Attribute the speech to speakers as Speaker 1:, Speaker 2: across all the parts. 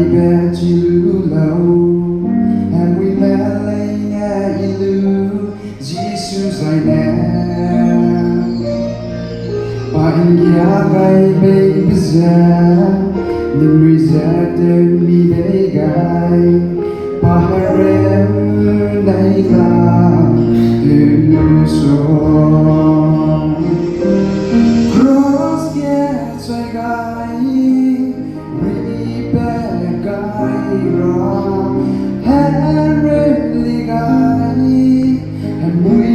Speaker 1: bet you love and we melting at you Jesus I know Pain kia gai bay biza Nim rejected me they gai Paharem dai la Tu so Cross yeah chai gai Ribe gai ra Henry gai And we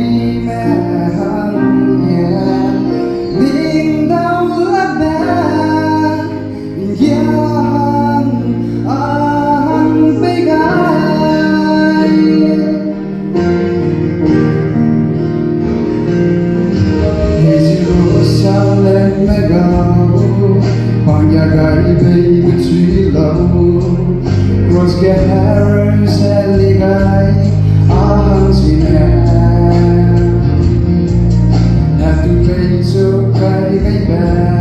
Speaker 1: met yeah Ding dao la ba Yang an bay gai Sao lên mẹ gạo Hoàng nhà gái baby truy lâu Cross get Harris and Lee guy Ang si Have to pay so kai kai